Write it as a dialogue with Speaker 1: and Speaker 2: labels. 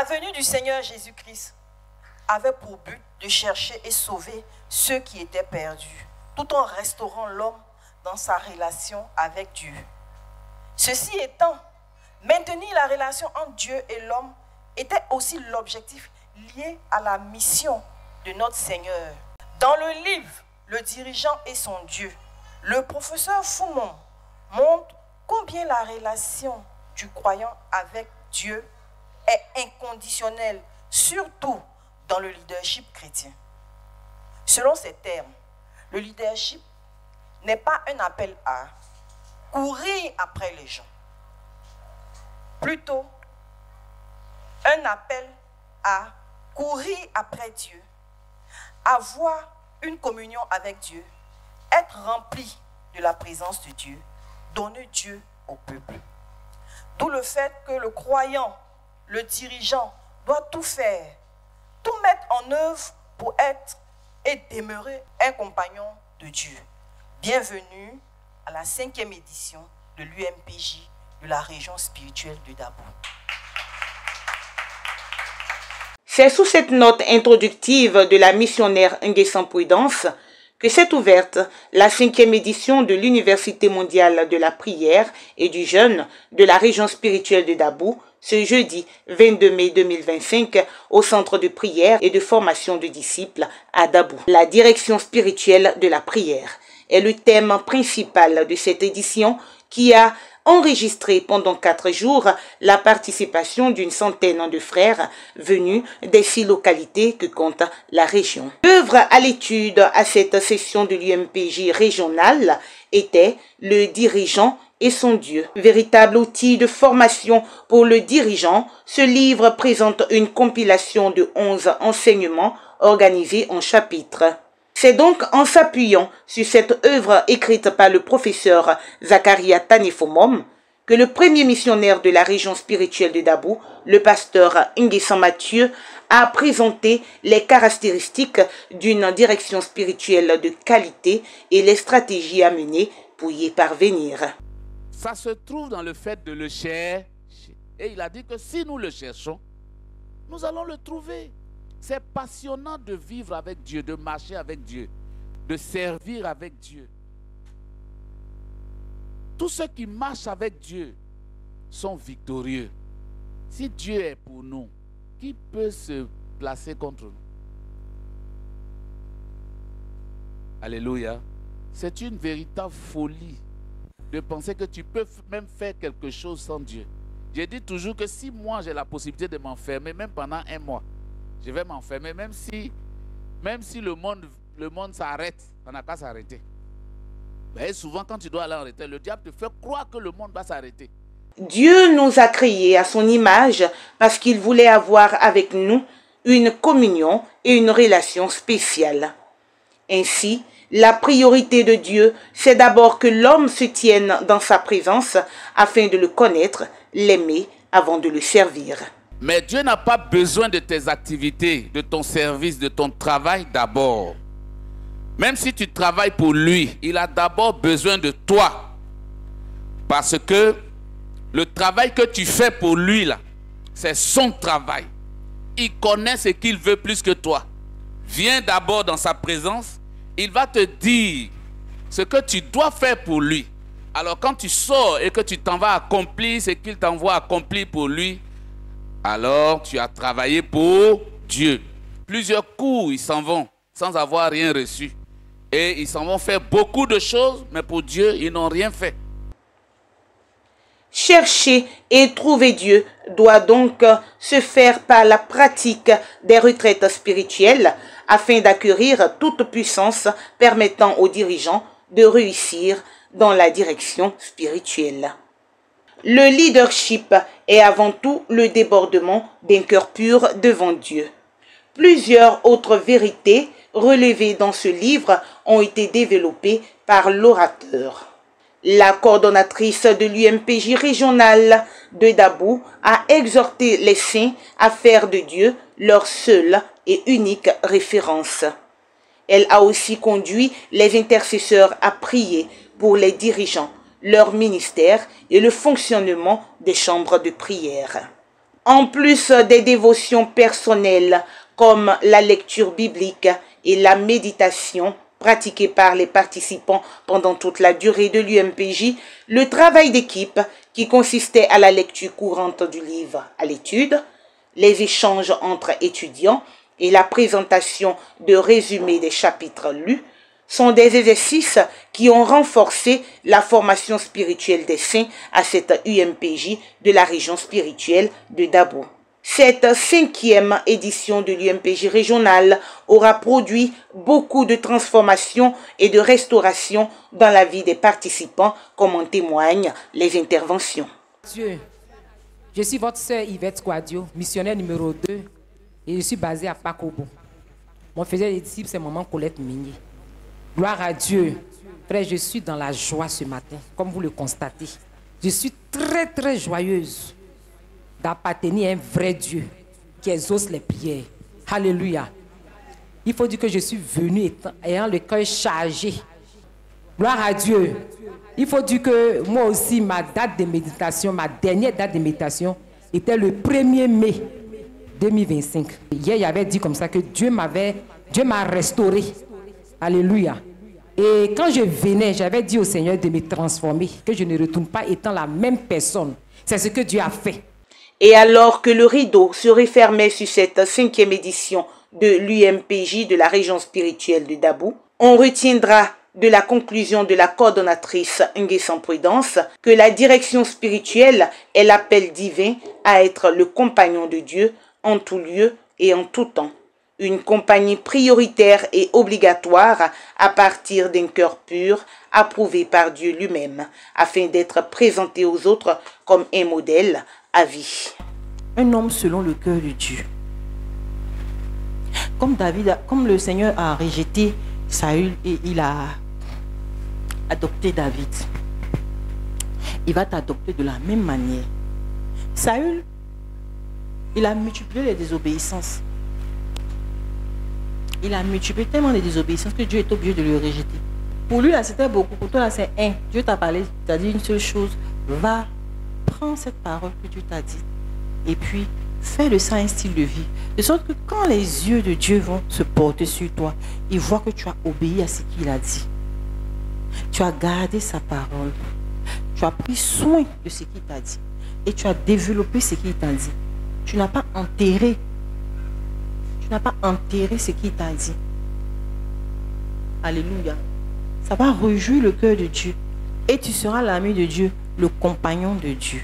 Speaker 1: La venue du Seigneur Jésus-Christ avait pour but de chercher et sauver ceux qui étaient perdus, tout en restaurant l'homme dans sa relation avec Dieu. Ceci étant, maintenir la relation entre Dieu et l'homme était aussi l'objectif lié à la mission de notre Seigneur. Dans le livre « Le dirigeant et son Dieu », le professeur Foumon montre combien la relation du croyant avec Dieu est inconditionnelle, surtout dans le leadership chrétien. Selon ces termes, le leadership n'est pas un appel à courir après les gens, plutôt un appel à courir après Dieu, avoir une communion avec Dieu, être rempli de la présence de Dieu, donner Dieu au peuple. D'où le fait que le croyant, le dirigeant, doit tout faire, tout mettre en œuvre pour être et demeurer un compagnon de Dieu. Bienvenue à la 5e édition de l'UMPJ de la région spirituelle de Dabo.
Speaker 2: C'est sous cette note introductive de la missionnaire Nguessan Prudence que s'est ouverte la 5e édition de l'Université mondiale de la prière et du jeûne de la région spirituelle de Dabo, ce jeudi 22 mai 2025 au centre de prière et de formation de disciples à Dabo. La direction spirituelle de la prière est le thème principal de cette édition qui a enregistré pendant 4 jours la participation d'une centaine de frères venus des 6 localités que compte la région. L'œuvre à l'étude à cette session de l'UMPJ régionale était le dirigeant et son Dieu. Véritable outil de formation pour le dirigeant, ce livre présente une compilation de 11 enseignements organisés en chapitres. C'est donc en s'appuyant sur cette œuvre écrite par le professeur Zakaria Tanefomom que le premier missionnaire de la région spirituelle de Dabo, le pasteur Nguessan Mathieu, a présenté les caractéristiques d'une direction spirituelle de qualité et les stratégies à mener pour y parvenir.
Speaker 3: Ça se trouve dans le fait de le chercher. Et il a dit que si nous le cherchons, nous allons le trouver. C'est passionnant de vivre avec Dieu, de marcher avec Dieu, de servir avec Dieu. Tous ceux qui marchent avec Dieu sont victorieux. Si Dieu est pour nous, qui peut se placer contre nous? Alléluia. C'est une véritable folie de penser que tu peux même faire quelque chose sans Dieu. J'ai dit toujours que si moi j'ai la possibilité de m'enfermer, même pendant 1 mois, je vais m'enfermer, même si le monde s'arrête, on n'a qu'à s'arrêter. Mais souvent, quand tu dois aller arrêter, le diable te fait croire que le monde va s'arrêter.
Speaker 2: Dieu nous a créés à son image parce qu'il voulait avoir avec nous une communion et une relation spéciale. Ainsi, la priorité de Dieu, c'est d'abord que l'homme se tienne dans sa présence afin de le connaître, l'aimer avant de le servir.
Speaker 3: Mais Dieu n'a pas besoin de tes activités, de ton service, de ton travail d'abord. Même si tu travailles pour lui, il a d'abord besoin de toi. Parce que le travail que tu fais pour lui, là, c'est son travail. Il connaît ce qu'il veut plus que toi. Viens d'abord dans sa présence, il va te dire ce que tu dois faire pour lui. Alors quand tu sors et que tu t'en vas accomplir ce qu'il t'envoie accomplir pour lui, alors tu as travaillé pour Dieu. Plusieurs coups, ils s'en vont sans avoir rien reçu. Et ils s'en vont faire beaucoup de choses, mais pour Dieu, ils n'ont rien fait.
Speaker 2: Chercher et trouver Dieu doit donc se faire par la pratique des retraites spirituelles afin d'acquérir toute puissance permettant aux dirigeants de réussir dans la direction spirituelle. Le leadership est avant tout le débordement d'un cœur pur devant Dieu. Plusieurs autres vérités relevées dans ce livre ont été développées par l'orateur. La coordonnatrice de l'UMPJ régionale de Dabo a exhorté les saints à faire de Dieu leur seule et unique référence. Elle a aussi conduit les intercesseurs à prier pour les dirigeants, leur ministère et le fonctionnement des chambres de prière. En plus des dévotions personnelles comme la lecture biblique et la méditation pratiquée par les participants pendant toute la durée de l'UMPJ, le travail d'équipe qui consistait à la lecture courante du livre à l'étude, les échanges entre étudiants et la présentation de résumés des chapitres lus sont des exercices qui ont renforcé la formation spirituelle des saints à cette UMPJ de la région spirituelle de Dabo. Cette 5e édition de l'UMPJ régionale aura produit beaucoup de transformations et de restaurations dans la vie des participants, comme en témoignent les interventions.
Speaker 4: Dieu, je suis votre sœur Yvette Quadio, missionnaire numéro 2, et je suis basée à Pakobo. Mon faisait des disciples, c'est maman Colette Migné. Gloire à Dieu. Frère, je suis dans la joie ce matin, comme vous le constatez. Je suis très, très joyeuse d'appartenir à un vrai Dieu qui exauce les prières. Alléluia. Il faut dire que je suis venue ayant le cœur chargé. Gloire à Dieu. Il faut dire que moi aussi, ma date de méditation, ma dernière date de méditation était le 1er mai 2025. Hier, il avait dit comme ça que Dieu m'a restauré. Alléluia. Et quand je venais, j'avais dit au Seigneur de me transformer, que je ne retourne pas étant la même personne. C'est ce que Dieu a fait.
Speaker 2: Et alors que le rideau se refermait sur cette 5e édition de l'UMPJ de la région spirituelle de Dabo, on retiendra de la conclusion de la coordonnatrice Nguessan Prudence que la direction spirituelle est l'appel divin à être le compagnon de Dieu en tout lieu et en tout temps. Une compagnie prioritaire et obligatoire à partir d'un cœur pur, approuvé par Dieu lui-même, afin d'être présenté aux autres comme un modèle à vie.
Speaker 5: Un homme selon le cœur de Dieu. Comme le Seigneur a rejeté Saül et il a adopté David, il va t'adopter de la même manière. Saül, il a multiplié les désobéissances. Il a multiplié tellement de désobéissances que Dieu est obligé de le rejeter. Pour lui, là, c'était beaucoup. Pour toi, là, c'est un. Dieu t'a parlé, t'a dit une seule chose. Va, prends cette parole que Dieu t'a dit. Et puis, fais de ça un style de vie. De sorte que quand les yeux de Dieu vont se porter sur toi, ils voient que tu as obéi à ce qu'il a dit. Tu as gardé sa parole. Tu as pris soin de ce qu'il t'a dit. Et tu as développé ce qu'il t'a dit. Tu n'as pas enterré. Tu n'as pas enterré ce qu'il t'a dit. Alléluia. Ça va réjouir le cœur de Dieu. Et tu seras l'ami de Dieu, le compagnon de Dieu.